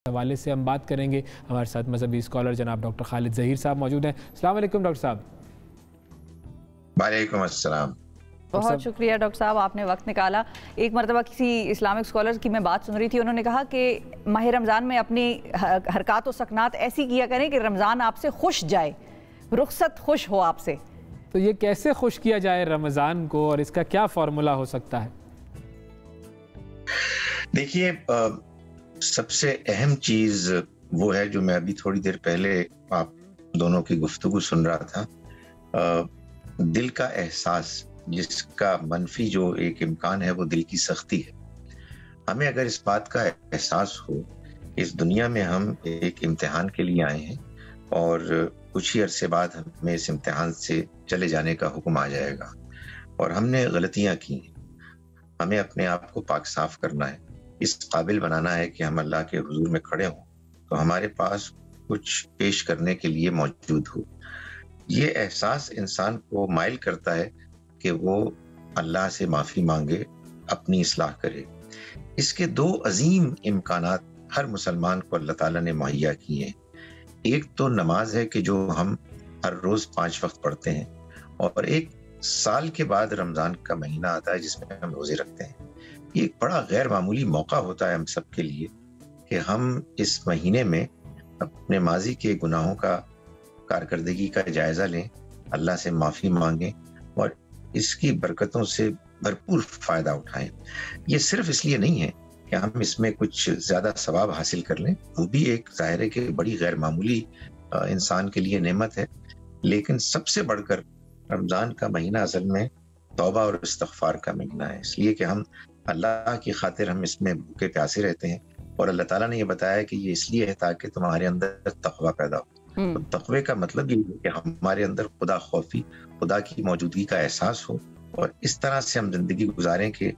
حوالے سے ہم بات کریں گے. ہمارے ساتھ مذہبی اسکالر جناب ڈاکٹر خالد ظہیر صاحب موجود ہیں. السلام علیکم ڈاکٹر صاحب. وعلیکم السلام. بہت شکریہ ڈاکٹر صاحب، آپ نے وقت نکالا. ایک مرتبہ کسی اسلامک اسکالر کی میں بات سن رہی تھی، انہوں نے کہا کہ ماہ رمضان میں اپنی حرکات و سکنات ایسی کیا کریں کہ رمضان آپ سے خوش جائے، رخصت خوش ہو آپ سے. تو یہ کیسے خوش کیا جائے رمضان کو، اور اس کا کیا فارمولا ہو سکتا ہے؟ دیکھیے، سب سے اہم چیز وہ ہے جو میں ابھی تھوڑی دیر پہلے آپ دونوں کی گفتگو سن رہا تھا، دل کا احساس، جس کا منفی جو ایک امکان ہے وہ دل کی سختی ہے. ہمیں اگر اس بات کا احساس ہو کہ اس دنیا میں ہم ایک امتحان کے لیے آئے ہیں اور کچھ ہی عرصے بعد ہمیں اس امتحان سے چلے جانے کا حکم آ جائے گا، اور ہم نے غلطیاں کی ہیں، ہمیں اپنے آپ کو پاک صاف کرنا ہے، اس قابل بنانا ہے کہ ہم اللہ کے حضور میں کھڑے ہوں تو ہمارے پاس کچھ پیش کرنے کے لیے موجود ہو. یہ احساس انسان کو مائل کرتا ہے کہ وہ اللہ سے معافی مانگے، اپنی اصلاح کرے. اس کے دو عظیم امکانات ہر مسلمان کو اللہ تعالیٰ نے مہیا کیے ہیں. ایک تو نماز ہے کہ جو ہم ہر روز 5 وقت پڑھتے ہیں، اور ایک سال کے بعد رمضان کا مہینہ آتا ہے جس میں ہم روزے رکھتے ہیں. یہ ایک بڑا غیر معمولی موقع ہوتا ہے ہم سب کے لیے کہ ہم اس مہینے میں اپنے ماضی کے گناہوں کا کارکردگی کا جائزہ لیں، اللہ سے معافی مانگیں اور اس کی برکتوں سے بھرپور فائدہ اٹھائیں. یہ صرف اس لیے نہیں ہے کہ ہم اس میں کچھ زیادہ ثواب حاصل کر لیں، وہ بھی ایک ظاہر ہے کہ بڑی غیر معمولی انسان کے لیے نعمت ہے، لیکن سب سے بڑھ کر رمضان کا مہینہ اصل میں توبہ اور استغفار کا مہینہ ہے. اس لیے کہ ہم اللہ کی خاطر ہم اس میں بھوکے پیاسے رہتے ہیں، اور اللہ تعالیٰ نے یہ بتایا کہ یہ اس لیے ہے تاکہ تمہارے اندر تقویٰ پیدا ہو. تو تقوی کا مطلب یہ ہے کہ ہمارے اندر خدا خوفی، خدا کی موجودگی کا احساس ہو، اور اس طرح سے ہم زندگی گزاریں کہ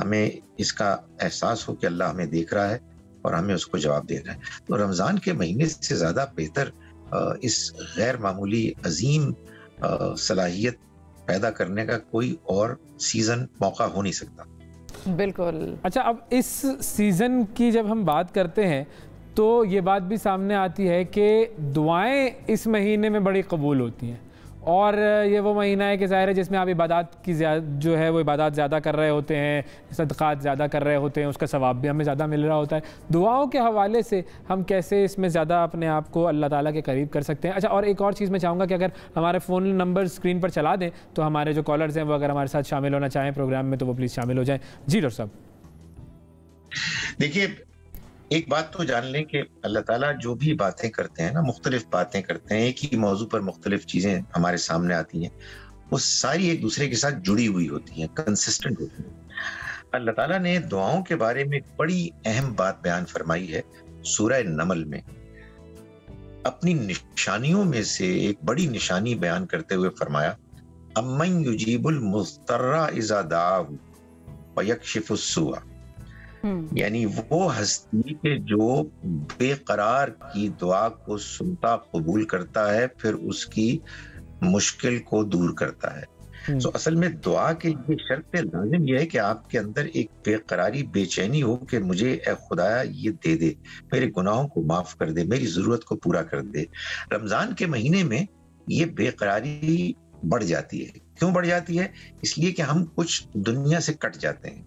ہمیں اس کا احساس ہو کہ اللہ ہمیں دیکھ رہا ہے اور ہمیں اس کو جواب دے رہا ہے. تو رمضان کے مہینے سے زیادہ بہتر اس غیر معمولی عظیم صلاحیت پیدا کرنے کا کوئی اور سیزن موقع ہو نہیں سکتا. بالکل. اچھا، اب اس سیزن کی جب ہم بات کرتے ہیں تو یہ بات بھی سامنے آتی ہے کہ دعائیں اس مہینے میں بڑی قبول ہوتی ہیں، اور یہ وہ مہینہ ہے کہ ظاہر ہے جس میں آپ عبادات کی جو ہے وہ عبادات زیادہ کر رہے ہوتے ہیں، صدقات زیادہ کر رہے ہوتے ہیں، اس کا ثواب بھی ہمیں زیادہ مل رہا ہوتا ہے. دعاؤں کے حوالے سے ہم کیسے اس میں زیادہ اپنے آپ کو اللہ تعالیٰ کے قریب کر سکتے ہیں؟ اچھا، اور ایک اور چیز میں چاہوں گا کہ اگر ہمارے فون نمبر اسکرین پر چلا دیں تو ہمارے جو کالرز ہیں وہ اگر ہمارے ساتھ شامل ہونا چاہیں پروگرام میں تو وہ پلیز شامل ہو جائیں. جی ڈاکٹر صاحب. دیکھیے، ایک بات تو جان لیں کہ اللہ تعالیٰ جو بھی باتیں کرتے ہیں نا، مختلف باتیں کرتے ہیں، ایک ہی موضوع پر مختلف چیزیں ہمارے سامنے آتی ہیں، وہ ساری ایک دوسرے کے ساتھ جڑی ہوئی ہوتی ہیں، کنسسٹنٹ ہوتی ہیں. اللہ تعالیٰ نے دعاؤں کے بارے میں بڑی اہم بات بیان فرمائی ہے سورہ نمل میں. اپنی نشانیوں میں سے ایک بڑی نشانی بیان کرتے ہوئے فرمایا، امن یجیب المضطر اذا دعاہ ویکشف السوء، یعنی وہ ہستی کہ جو بے قرار کی دعا کو سنتا قبول کرتا ہے، پھر اس کی مشکل کو دور کرتا ہے. تو اصل میں دعا کے لیے شرط لازم یہ ہے کہ آپ کے اندر ایک بے قراری، بے چینی ہو کہ مجھے اے خدایا یہ دے دے، میرے گناہوں کو معاف کر دے، میری ضرورت کو پورا کر دے. رمضان کے مہینے میں یہ بے قراری بڑھ جاتی ہے. کیوں بڑھ جاتی ہے؟ اس لیے کہ ہم کچھ دنیا سے کٹ جاتے ہیں،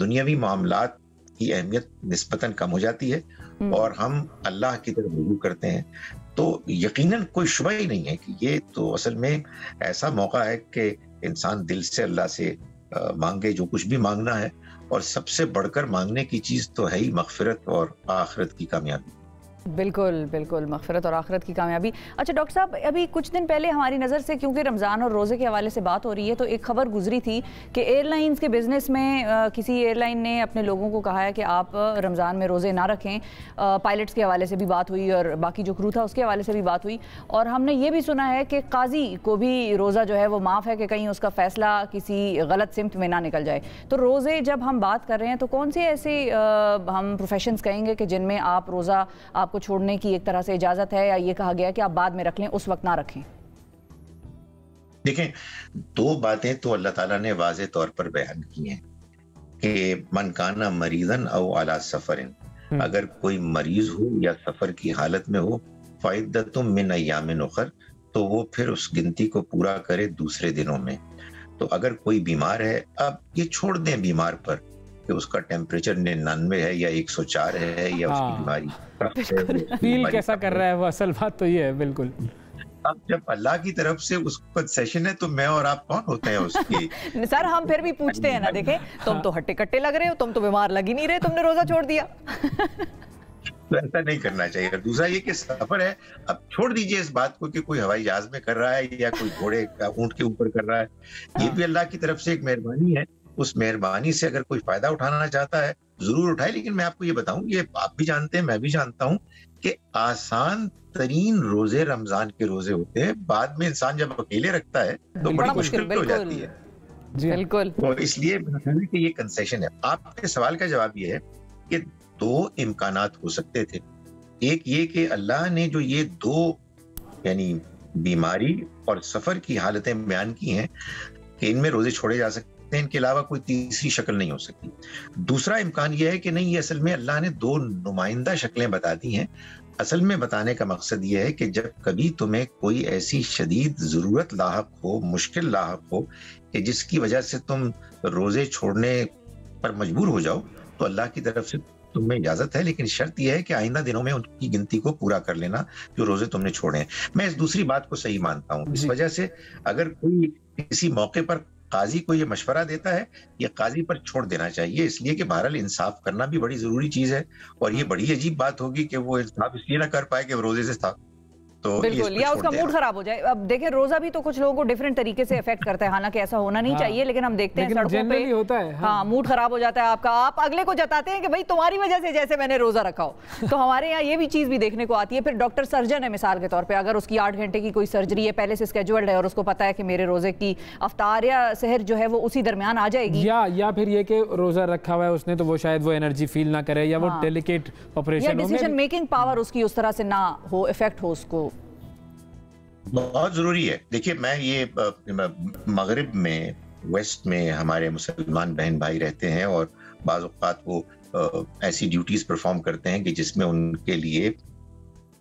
دنیاوی معاملات کی اہمیت نسبتاً کم ہو جاتی ہے اور ہم اللہ کی طرف رجوع کرتے ہیں. تو یقیناً کوئی شبہ ہی نہیں ہے کہ یہ تو اصل میں ایسا موقع ہے کہ انسان دل سے اللہ سے مانگے جو کچھ بھی مانگنا ہے، اور سب سے بڑھ کر مانگنے کی چیز تو ہے ہی مغفرت اور آخرت کی کامیابی. بالکل بالکل، مغفرت اور آخرت کی کامیابی. اچھا ڈاکٹر صاحب، ابھی کچھ دن پہلے ہماری نظر سے، کیونکہ رمضان اور روزے کے حوالے سے بات ہو رہی ہے، تو ایک خبر گزری تھی کہ ایئر لائنز کے بزنس میں کسی ایئر لائن نے اپنے لوگوں کو کہا ہے کہ آپ رمضان میں روزے نہ رکھیں. پائلٹس کے حوالے سے بھی بات ہوئی اور باقی جو کرو تھا اس کے حوالے سے بھی بات ہوئی، اور ہم نے یہ بھی سنا ہے کہ قاضی کو بھی روزہ جو ہے وہ معاف ہے کہ کہیں اس کا فیصلہ کسی غلط سمت میں نہ نکل جائے. تو روزے جب ہم بات کر رہے ہیں تو کون سے ایسے ہم پروفیشنز کہیں گے کہ جن میں آپ روزہ آپ کو چھوڑنے کی ایک طرح سے اجازت ہے، یا یہ کہا گیا کہ آپ بعد میں رکھ لیں، اس وقت نہ رکھیں؟ دیکھیں، دو باتیں تو اللہ تعالیٰ نے واضح طور پر بیان کی ہیں کہ من کانا مریضاً او علی سفر، अगर कोई मरीज हो या सफर की हालत में हो, फ़ाइदतुम मिन अय्यामिन उखर, तो वो फिर उस गिनती को पूरा करे दूसरे दिनों में। तो अगर कोई बीमार है, अब ये छोड़ दें बीमार पर कि उसका टेम्परेचर 99 है या 104 है या उसकी बीमारी फील कैसा कर रहा है वो, असल बात तो ये है। बिल्कुल। अब जब अल्लाह की तरफ से उसका सेशन है तो मैं और आप कौन होते हैं उसकी? सर हम फिर भी पूछते हैं ना, देखे तुम तो हट्टे कट्टे लग रहे हो, तुम तो बीमार लग ही नहीं रहे, तुमने रोजा छोड़ दिया। तो ऐसा नहीं करना चाहिए। दूसरा ये कि सफर है, अब छोड़ दीजिए इस बात को कि कोई हवाई जहाज में कर रहा है या कोई घोड़े का ऊंट के ऊपर कर रहा है, ये भी अल्लाह की तरफ से एक मेहरबानी है। उस मेहरबानी से अगर कोई फायदा उठाना चाहता है जरूर उठाए, लेकिन मैं आपको ये बताऊं, ये आप भी जानते हैं, मैं भी जानता हूं कि आसान तरीन रोजे रमजान के रोजे होते हैं। बाद में इंसान जब अकेले रखता है तो बड़ी मुश्किल हो जाती है। बिल्कुल। तो इसलिए कि ये कंसेशन है। आपके सवाल का जवाब ये है कि दो इम्कानात हो सकते थे। एक ये कि अल्लाह ने जो ये दो यानी बीमारी और सफर की हालतें बयान की हैं कि इनमें रोजे छोड़े जा सकते हैं, इनके अलावा कोई तीसरी शक्ल नहीं हो सकती। दूसरा इम्कान यह है कि नहीं, ये असल में अल्लाह ने दो नुमाइंदा शक्लें बता दी हैं। असल में बताने का मकसद यह है कि जब कभी तुम्हें कोई ऐसी शदीद जरूरत लाहक हो, मुश्किल लाहक हो कि जिसकी वजह से तुम रोजे छोड़ने पर मजबूर हो जाओ, तो अल्लाह की तरफ से तुम्हें इजाजत है, लेकिन शर्त यह है कि आइंदा दिनों में उनकी गिनती को पूरा कर लेना जो रोजे तुमने छोड़े हैं। मैं इस दूसरी बात को सही मानता हूँ। इस वजह से अगर कोई किसी मौके पर काजी को ये मशवरा देता है, ये काजी पर छोड़ देना चाहिए, इसलिए कि बहरहाल इंसाफ करना भी बड़ी जरूरी चीज है। और ये बड़ी अजीब बात होगी कि वो इंसाफ इसलिए ना कर पाए कि वो रोजे से था, तो बिल्कुल, या उसका मूड खराब हो जाए। अब देखें, रोजा भी तो कुछ लोगों को डिफरेंट तरीके से इफेक्ट करता है, हालांकि ऐसा होना नहीं चाहिए, लेकिन हम देखते हैं सड़कों पे होता है। हाँ, मूड खराब हो जाता है आपका, आप अगले को जताते हैं कि भाई तुम्हारी वजह से जैसे मैंने रोजा रखा हो। तो हमारे यहाँ ये भी चीज भी देखने को आती है। फिर डॉक्टर सर्जन है मिसाल के तौर पर, अगर उसकी 8 घंटे की कोई सर्जरी है, पहले से स्केड्यूल्ड है और उसको पता है कि मेरे रोजे की अफ्तार या सहर जो है वो उसी दरमियान आ जाएगी, या फिर ये कि रोजा रखा हुआ है उसने तो वो शायद वो एनर्जी फील ना करे, या वो डेलिकेट ऑपरेशन या डिसीजन मेकिंग पावर उसकी उस तरह से ना हो, इफेक्ट हो, उसको बहुत जरूरी है। देखिए, मैं ये मगरिब में, वेस्ट में हमारे मुसलमान बहन भाई रहते हैं और बाज़ औक़ात वो ऐसी ड्यूटीज परफॉर्म करते हैं कि जिसमें उनके लिए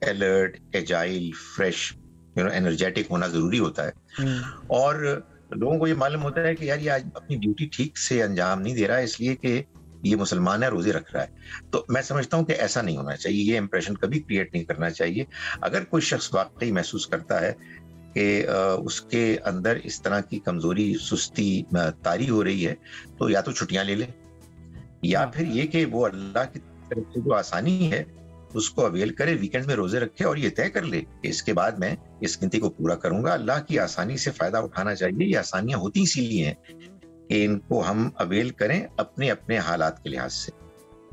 अलर्ट, एजाइल, फ्रेश, एनर्जेटिक होना जरूरी होता है। और लोगों को ये मालूम होता है कि यार ये आज अपनी ड्यूटी ठीक से अंजाम नहीं दे रहा है इसलिए कि ये मुसलमान है, रोजे रख रहा है। तो मैं समझता हूँ कि ऐसा नहीं होना चाहिए, ये इंप्रेशन कभी क्रिएट नहीं करना चाहिए। अगर कोई शख्स वाकई महसूस करता है कि उसके अंदर इस तरह की कमजोरी, सुस्ती तारी हो रही है, तो या तो छुट्टियां ले ले, या फिर ये कि वो अल्लाह की तरफ से जो आसानी है उसको अवेल करे, वीकेंड में रोजे रखे और ये तय कर ले कि इसके बाद मैं इस गिनती को पूरा करूंगा। अल्लाह की आसानी से फायदा उठाना चाहिए। ये आसानियां होती इसीलिए हैं कि इनको हम अवेल करें अपने अपने हालात के लिहाज से।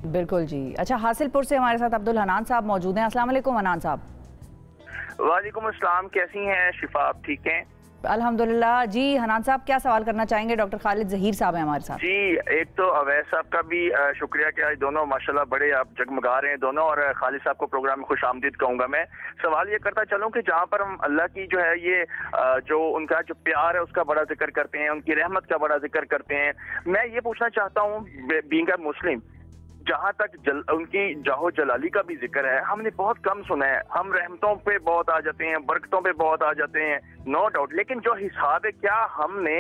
बिल्कुल जी। अच्छा, हासिलपुर से हमारे साथ अब्दुल हनान साहब मौजूद हैं। अस्सलाम वालेकुम हनान साहब। वालेकुम अस्सलाम, कैसी हैं शिफा, आप ठीक हैं? अल्हम्दुलिल्लाह जी। हनान साहब क्या सवाल करना चाहेंगे? डॉक्टर खालिद जहीर साहब हैं हमारे साथ। जी, एक तो अवैस साहब का भी शुक्रिया कि आज दोनों माशाल्लाह बड़े आप जगमगा रहे हैं दोनों, और खालिद साहब को प्रोग्राम में खुश आमदीद कहूँगा। मैं सवाल ये करता चलूँ कि जहाँ पर हम अल्लाह की जो है ये जो उनका जो प्यार है उसका बड़ा जिक्र करते हैं, उनकी रहमत का बड़ा जिक्र करते हैं, मैं ये पूछना चाहता हूँ बीइंग अ मुस्लिम, जहाँ तक उनकी जाहो जलाली का भी जिक्र है, हमने बहुत कम सुना है। हम रहमतों पे बहुत आ जाते हैं, बरकतों पे बहुत आ जाते हैं, नो डाउट, लेकिन जो हिसाब है, क्या हमने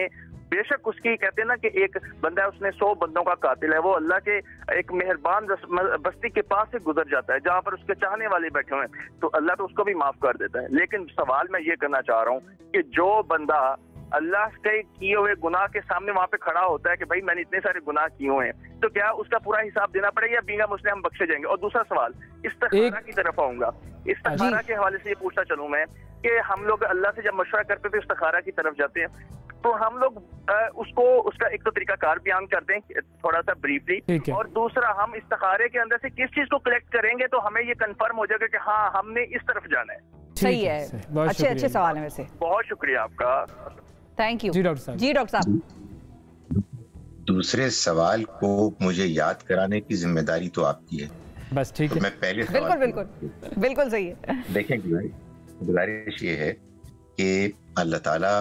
बेशक उसकी कहते हैं ना कि एक बंदा है उसने 100 बंदों का कातिल है, वो अल्लाह के एक मेहरबान बस्ती के पास से गुजर जाता है जहाँ पर उसके चाहने वाले बैठे हुए हैं, तो अल्लाह तो उसको भी माफ कर देता है। लेकिन सवाल मैं ये करना चाह रहा हूँ कि जो बंदा अल्लाह के किए हुए गुनाह के सामने वहां पे खड़ा होता है कि भाई मैंने इतने सारे गुनाह किए हुए हैं, तो क्या उसका पूरा हिसाब देना पड़ेगा या बीइंग अ मुस्लिम हम बख्शे जाएंगे? और दूसरा सवाल इस्तिखारा की तरफ आऊंगा। इस्तिखारा के हवाले से ये पूछना चलूं मैं कि हम लोग अल्लाह से जब मशवरा करते थे इस्तिखारा की तरफ जाते हैं, तो हम लोग उसका एक तो तरीका कार बयान कर दें थोड़ा सा ब्रीफली, और दूसरा हम इस्तिखारे के अंदर से किस चीज को कलेक्ट करेंगे तो हमें ये कंफर्म हो जाएगा कि हाँ हमने इस तरफ जाना है। सही है, अच्छे सवाल है वैसे। बहुत शुक्रिया आपका, थैंक यू जी डॉक्टर साहब। जी डॉक्टर साहब, दूसरे सवाल को मुझे याद कराने की जिम्मेदारी तो आपकी है। बस ठीक है, मैं पहले बिल्कुल सही है। देखें, गुजारिश ये है कि अल्लाह ताला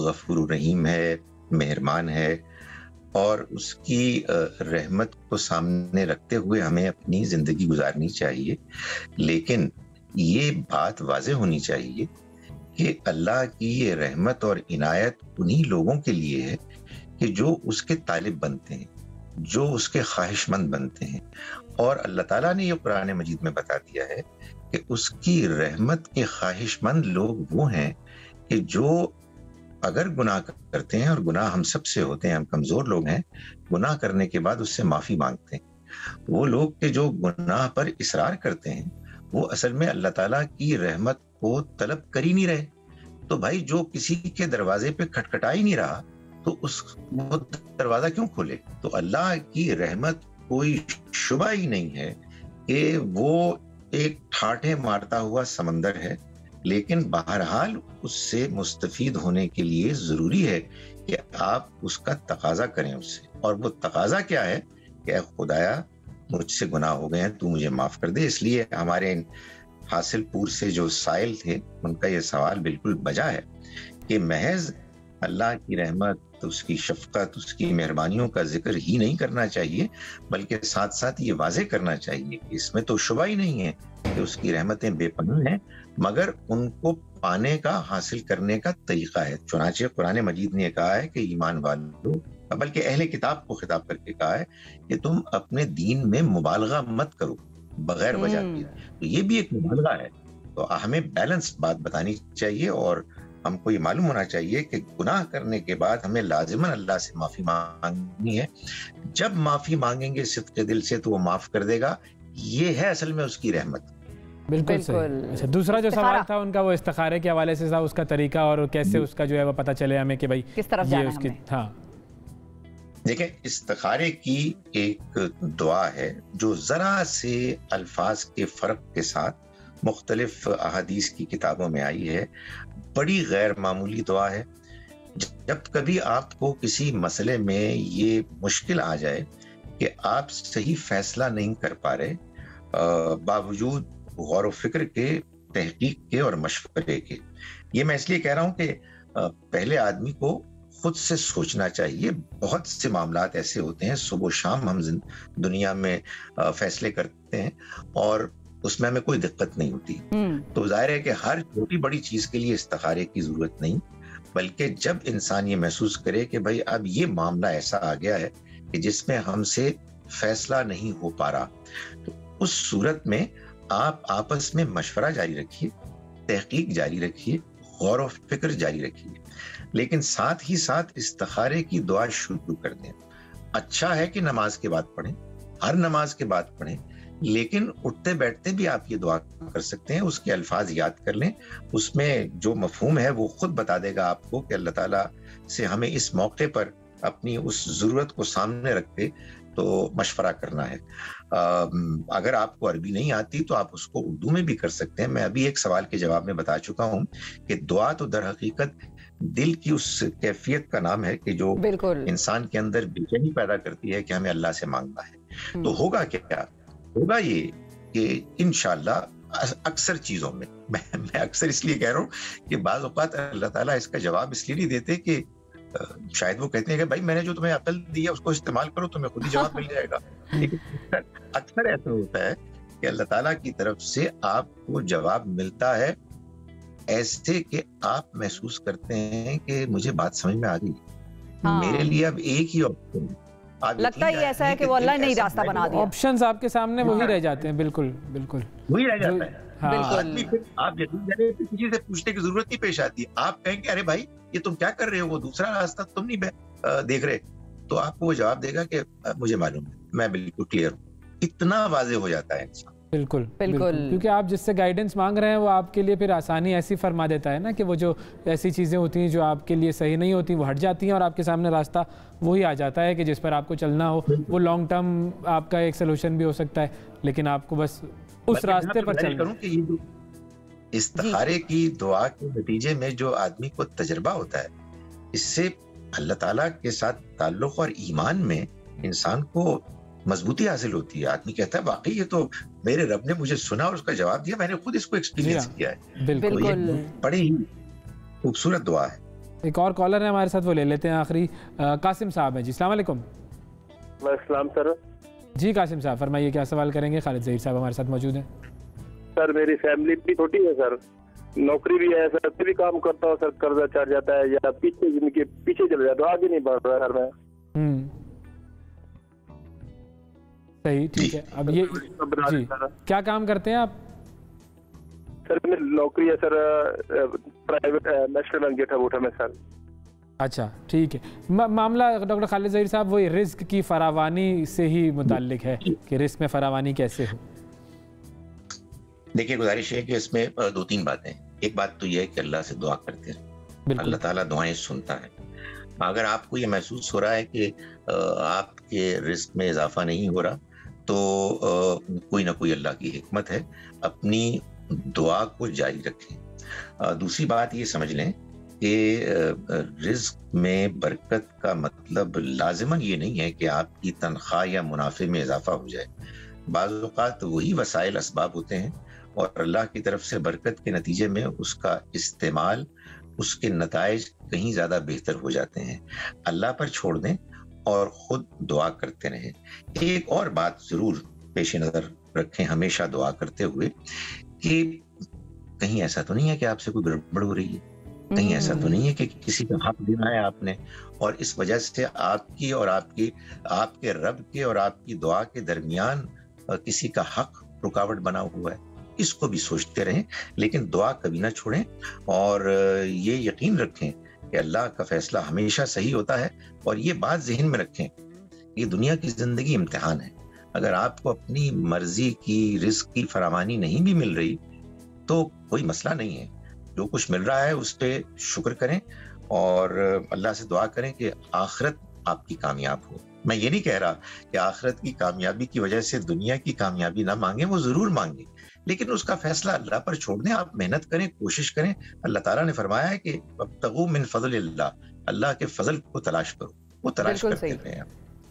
गफूर रहीम है, मेहरबान है, اور اس کی رحمت کو سامنے رکھتے ہوئے ہمیں اپنی زندگی گزارنی چاہیے. لیکن یہ بات واضح ہونی چاہیے کہ اللہ کی یہ رحمت اور عنایت انہی لوگوں کے لیے ہے کہ جو اس کے طالب بنتے ہیں, جو اس کے خواہش مند بنتے ہیں. اور اللہ تعالیٰ نے یہ قرآن مجید میں بتا دیا ہے کہ اس کی رحمت کے خواہش مند لوگ وہ ہیں کہ جو اگر گناہ کرتے ہیں, اور گناہ ہم سب سے ہوتے ہیں, ہم کمزور لوگ ہیں, گناہ کرنے کے بعد اس سے معافی مانگتے ہیں. وہ لوگ کہ جو گناہ پر اصرار کرتے ہیں وہ اصل میں اللہ تعالیٰ کی رحمت کو طلب کر ہی نہیں رہے. تو بھائی جو کسی کے دروازے پہ کھٹکھٹا ہی نہیں رہا تو وہ دروازہ کیوں کھولے؟ تو اللہ کی رحمت کوئی شبہ ہی نہیں ہے کہ وہ ایک ٹھاٹھے مارتا ہوا سمندر ہے, لیکن بہرحال اس سے مستفید ہونے کے لیے ضروری ہے کہ آپ اس کا تقاضا کریں اس سے. اور وہ تقاضا کیا ہے کہ اے خدایا مجھ سے گناہ ہو گئے ہیں, تو مجھے معاف کر دے. اس لیے ہمارے حاصل پور سے جو سائل تھے ان کا یہ سوال بالکل بجا ہے کہ محض اللہ کی رحمت, اس کی شفقت, اس کی مہربانیوں کا ذکر ہی نہیں کرنا چاہیے, بلکہ ساتھ ساتھ یہ واضح کرنا چاہیے کہ اس میں تو شبہ ہی نہیں ہے کہ اس کی رحمتیں بے پناہ ہیں, مگر ان کو پانے کا, حاصل کرنے کا طریقہ ہے. چنانچہ قرآن مجید نے کہا ہے کہ ایمان والو, بلکہ اہل کتاب کو خطاب کر کے کہا ہے کہ تم اپنے دین میں مبالغہ مت کرو بغیر وجہ کے. تو یہ بھی ایک مبالغہ ہے. تو ہمیں بیلنس بات بتانی چاہیے اور ہم کو یہ معلوم ہونا چاہیے کہ گناہ کرنے کے بعد ہمیں لازماً اللہ سے معافی مانگنی ہے. جب معافی مانگیں گے صدق دل سے تو وہ معاف کر دے گا. یہ ہے اصل میں اس کی رحمت. بالکل صحیح. اچھا, دوسرا جو سوال تھا ان کا وہ استخارے کے حوالے سے تھا, اس کا طریقہ اور کیسے اس کا جو ہے وہ پتہ چلے ہمیں کہ بھائی کس طرف جانا ہے. ہاں دیکھیں, استخارے کی ایک دعا ہے جو ذرا سے الفاظ کے فرق کے ساتھ مختلف احادیث کی کتابوں میں آئی ہے. بڑی غیر معمولی دعا ہے. جب کبھی آپ کو کسی مسئلے میں یہ مشکل آ جائے کہ آپ صحیح فیصلہ نہیں کر پا رہے, باوجود غور و فکر کے, تحقیق کے اور مشورے کے. یہ میں اس لیے کہہ رہا ہوں کہ پہلے آدمی کو خود سے سوچنا چاہیے. بہت سے معاملات ایسے ہوتے ہیں, صبح و شام ہم دنیا میں فیصلے کرتے ہیں اور اس میں ہمیں کوئی دقت نہیں ہوتی. تو ظاہر ہے کہ ہر چھوٹی بڑی چیز کے لیے استخارے کی ضرورت نہیں, بلکہ جب انسان یہ محسوس کرے کہ بھائی اب یہ معاملہ ایسا آ گیا ہے کہ جس میں ہم سے فیصلہ نہیں ہو پا رہا, تو اس صورت میں آپ آپس میں مشورہ جاری رکھیے, تحقیق جاری رکھیے, غور و فکر جاری رکھیے, لیکن ساتھ ہی ساتھ استخارے کی دعا شروع کر دیں. اچھا ہے کہ نماز کے بعد پڑھیں, ہر نماز کے بعد پڑھیں, لیکن اٹھتے بیٹھتے بھی آپ یہ دعا کر سکتے ہیں. اس کے الفاظ یاد کر لیں, اس میں جو مفہوم ہے وہ خود بتا دے گا آپ کو کہ اللہ تعالیٰ سے ہمیں اس موقع پر اپنی اس ضرورت کو سامنے رکھتے تو مشورہ کرنا ہے. اگر آپ کو عربی نہیں آتی تو آپ اس کو اردو میں بھی کر سکتے ہیں. میں ابھی ایک سوال کے جواب میں بتا چکا ہوں کہ دعا تو در حقیقت دل کی اس کیفیت کا نام ہے کہ جو انسان کے اندر بے چینی پیدا کرتی ہے کہ ہمیں اللہ سے مانگنا ہے. تو ہوگا کیا؟ ہوگا یہ کہ انشاءاللہ اکثر چیزوں میں میں اکثر اس لیے کہہ رہا ہوں کہ بعض اوقات اللہ تعالیٰ اس کا جواب اس لیے نہیں دیتے کہ شاید وہ کہتے ہیں کہ بھائی میں نے جو تمہیں عقل دی ہے اس کو استعمال کرو, تمہیں خود ہی جواب مل جائے گا. لیکن اکثر ایسا ہوتا ہے کہ اللہ تعالیٰ کی طرف سے آپ کو جواب ملتا ہے ایسے کہ آپ محسوس کرتے ہیں کہ مجھے بات سمجھ میں آ گئی, میرے لیے اب ایک ہی آپشن ہے. لگتا ہی ایسا ہے کہ وہ اللہ نے راستہ بنا دیا, آپشنز آپ کے سامنے وہی رہ جاتے ہیں. بالکل بالکل وہی رہ جاتا ہے. آپ یقین کریں کسی سے پوچھنے کی ضرورت نہیں پیش آتی. آپ کہیں گے ارے بھائی یہ تم کیا کر رہے ہو, وہ دوسرا راستہ تم نہیں دیکھ رہے, تو آپ کو وہ جواب دے گا کہ مجھے معلوم ہے, میں بالکل کلیئر ہوں. اتنا واضح ہو جاتا ہے انسان. بالکل کیونکہ آپ جس سے گائیڈنس مانگ رہے ہیں وہ آپ کے لیے پھر آسانی ایسی فرما دیتا ہے نا کہ وہ جو ایسی چیزیں ہوتی ہیں جو آپ کے لیے صحیح نہیں ہوتی وہ ہٹ جاتی ہیں اور آپ کے سامنے راستہ وہی آ جاتا ہے کہ جس پر آپ کو چلنا ہو. وہ لانگ ٹرم آپ کا ایک سلوشن بھی ہو سکتا ہے, لیکن آپ کو بس اس راستے پر چلنا ہے. استخارے کی دعا کے نتیجے میں جو آدمی کو تجربہ ہوتا ہے, اس سے اللہ تعالیٰ کے ساتھ تعلق اور ایمان میں انسان کو مضبوطی حاصل ہوتی ہے. آدمی کہتا ہے واقعی یہ تو میرے رب نے مجھے سنا اور اس کا جواب دیا, میں نے خود اس کو ایکسپیرینس کیا ہے. بالکل بڑی ہی خوبصورت دعا ہے. एक और कॉलर है हमारे साथ, वो ले लेते हैं आखिरी। कासिम साहब हैं जी, अस्सलाम वालेकुम। वालेकुम सर। जी कासिम साहब फरमाइए, क्या सवाल करेंगे? खालिद ज़हीर साहब हमारे साथ मौजूद हैं। सर मेरी फैमिली भी छोटी है सर, नौकरी भी है सर, भी काम करता हूँ सर, कर्जा चढ़ जाता है या पीछे चले जाता है, आगे नहीं बढ़ रहा है सर मैं। सही, ठीक है। अब ये जी क्या काम करते हैं आप? सर मेरी नौकरी है sir, private national bank gate हबूठा में सर। अच्छा ठीक है। मामला डॉक्टर खालिद ज़हीर साहब वही रिस्क की फरावानी से ही मुताल्लिक है कि रिस्क में फरावानी कैसे हो। देखिए गुजारिश है कि इसमें 2-3 बातें। एक बात तो यह है कि अल्लाह से दुआ करते हैं, अल्लाह ताला दुआएं सुनता है। अगर आपको ये महसूस हो रहा है कि आपके रिस्क में इजाफा नहीं हो रहा, तो कोई ना कोई अल्लाह की हिकमत है, अपनी दुआ को जारी रखें। दूसरी बात ये समझ लें कि रिस्क में बरकत का मतलब लाजिमन ये नहीं है कि आपकी तनख्वाह या मुनाफे में इजाफा हो जाए। बाज़ औक़ात वही वसाइल असबाब होते हैं और अल्लाह की तरफ से बरकत के नतीजे में उसका इस्तेमाल, उसके नताइज कहीं ज़्यादा बेहतर हो जाते हैं। अल्लाह पर छोड़ दें और ख़ुद दुआ करते रहें। एक और बात ज़रूर पेश नज़र रखें हमेशा दुआ करते हुए कि कहीं ऐसा तो नहीं है कि आपसे कोई गड़बड़ हो रही है, कहीं ऐसा तो नहीं है कि किसी का हक देना है आपने और इस वजह से आपकी और आपके रब के और आपकी दुआ के दरमियान किसी का हक रुकावट बना हुआ है। इसको भी सोचते रहें, लेकिन दुआ कभी ना छोड़ें और ये यकीन रखें कि अल्लाह का फैसला हमेशा सही होता है। और ये बात ज़हन में रखें, ये दुनिया की जिंदगी इम्तिहान है। अगर आपको अपनी मर्जी की रिस्क की फरामानी नहीं भी मिल रही तो कोई मसला नहीं है, जो कुछ मिल रहा है उस पर शुक्र करें और अल्लाह से दुआ करें कि आखिरत आपकी कामयाब हो। मैं ये नहीं कह रहा कि आखिरत की कामयाबी की वजह से दुनिया की कामयाबी ना मांगे, वो जरूर मांगे, लेकिन उसका फैसला अल्लाह पर छोड़ दें। आप मेहनत करें, कोशिश करें। अल्लाह ताला ने फरमाया है कि वब्तगू मिन फज़लिल्लाह, अल्लाह के फजल को तलाश करो, वो तलाश करते रहें।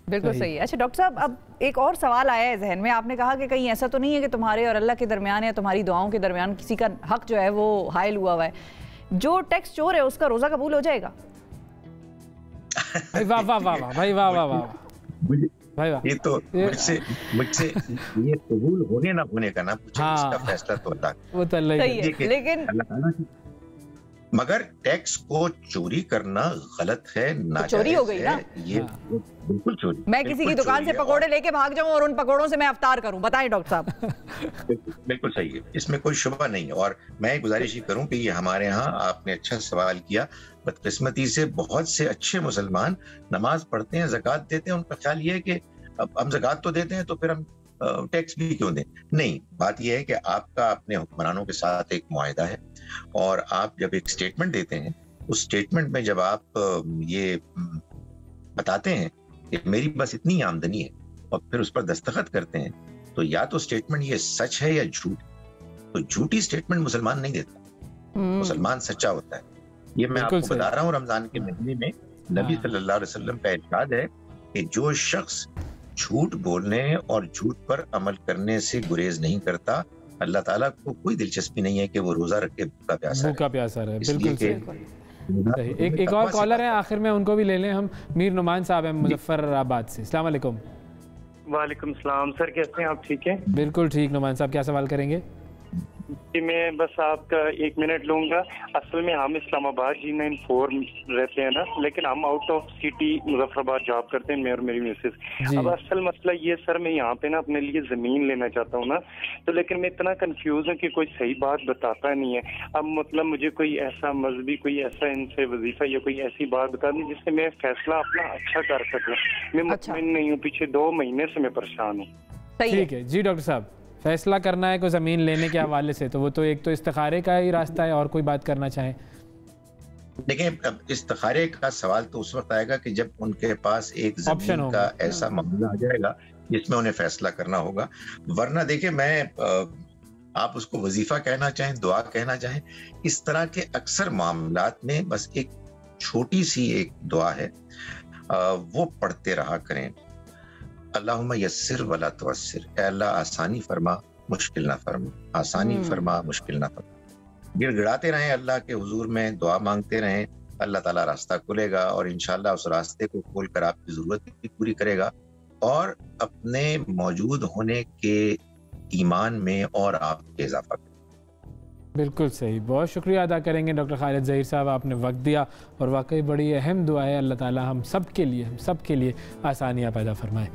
बिल्कुल सही है। अच्छा डॉक्टर साहब, अब एक और सवाल आया है जहन में। आपने कहा कि कहीं ऐसा तो नहीं है कि तुम्हारे और अल्लाह के दरमियान या तुम्हारी दुआओं के दरमियान किसी का हक जो है वो हायल हुआ है। जो टैक्स चोर है उसका रोजा कबूल हो जाएगा? वाह वाह वाह वाह भाई, वाह वाह वाह भाई वाह। ये तो मुझसे ये कबूल होने ना होने का ना पूछे, इसका फैसला तो अल्लाह, वो तो अल्लाह ही है। लेकिन मगर टैक्स को चोरी करना गलत है, नाजायज चोरी हो गई ना ये, बिल्कुल चोरी। मैं किसी की दुकान से पकोड़े लेके भाग जाऊं और उन पकोड़ों से मैं अफ्तार करूं, बताएं डॉक्टर साहब। बिल्कुल सही है, इसमें कोई शुबा नहीं है। और मैं गुजारिश ही करूं कि ये हमारे यहाँ आपने अच्छा सवाल किया। बदकिस्मती से बहुत से अच्छे मुसलमान नमाज पढ़ते हैं, ज़कात देते हैं, उनका ख्याल ये है कि अब हम ज़कात तो देते हैं तो फिर हम टैक्स भी क्यों दें। नहीं, बात यह है कि आपका अपने हुक्मरानों के साथ एक मुआहिदा है और आप जब एक स्टेटमेंट देते हैं, उस स्टेटमेंट में जब आप ये बताते हैं कि मेरी बस इतनी आमदनी है और फिर उस पर दस्तखत करते हैं, तो या तो स्टेटमेंट ये सच है या झूठ। तो झूठी स्टेटमेंट मुसलमान नहीं देता, मुसलमान सच्चा होता है। ये मैं आपको बता रहा हूँ, रमजान के महीने में नबी सल्लल्लाहु अलैहि वसल्लम का इरशाद है कि जो शख्स झूठ बोलने और झूठ पर अमल करने से गुरेज नहीं करता, अल्लाह ताला को कोई दिलचस्पी नहीं है कि वो रोजा रख के भूखा प्यासा रहे। बिल्कुल सही। एक और कॉलर है आखिर में, उनको भी ले लें हम। मीर नुमान साहब हैं मुजफ्फराबाद से। अस्सलाम वालेकुम। वालेकुम सलाम सर, कैसे हैं आप? ठीक है, बिल्कुल ठीक। नुमान साहब क्या सवाल करेंगे? कि मैं बस आपका 1 मिनट लूंगा। असल में हम इस्लामाबाद G94 रहते हैं ना, लेकिन हम out of city Muzaffarabad job करते हैं, मैं और मेरी मिसेस। अब असल मसला ये सर, मैं यहाँ पे ना अपने लिए जमीन लेना चाहता हूँ ना, तो लेकिन मैं इतना कंफ्यूज हूँ कि कोई सही बात बताता नहीं है। अब मतलब मुझे कोई ऐसा मजहबी, कोई ऐसा इनसे वजीफा या कोई ऐसी बात बता दें जिससे मैं फैसला अपना अच्छा कर सकूँ। मैं मुतमईन नहीं हूँ, पीछे 2 महीने से मैं परेशान हूँ। ठीक है जी डॉक्टर साहब, फैसला करना है कोई ज़मीन लेने के हवाले से, तो वो तो एक तो इस्तिखारे का ही रास्ता है, और कोई बात करना चाहें? देखिए, अब इस्तिखारे का सवाल तो उस वक्त आएगा कि जब उनके पास एक ज़मीन का ऐसा मामला आ जाएगा जिसमें उन्हें फैसला करना होगा। वरना देखिए, मैं आप उसको वजीफा कहना चाहें, दुआ कहना चाहें, इस तरह के अक्सर मामलात में बस एक छोटी सी एक दुआ है, वो पढ़ते रहा करें। अल्लाहुम्मा यस्सिर वला तुअस्सिर, ऐ अल्लाह आसानी फरमा मुश्किल ना फरमा, आसानी फरमा मुश्किल ना फरमा। गिड़गिड़ाते रहें, अल्लाह के हुजूर में दुआ मांगते रहें अल्लाह ताला रास्ता खोलेगा और इंशाल्लाह उस रास्ते को खोल कर आपकी ज़रूरत भी पूरी करेगा और अपने मौजूद होने के ईमान में और आप इजाफा करें। बिल्कुल सही, बहुत शुक्रिया अदा करेंगे डॉक्टर खालिद ज़हीर साहब, आपने वक्त दिया और वाकई बड़ी अहम दुआ है, अल्लाह ताला हम सब के लिए आसानियाँ पैदा फरमाए।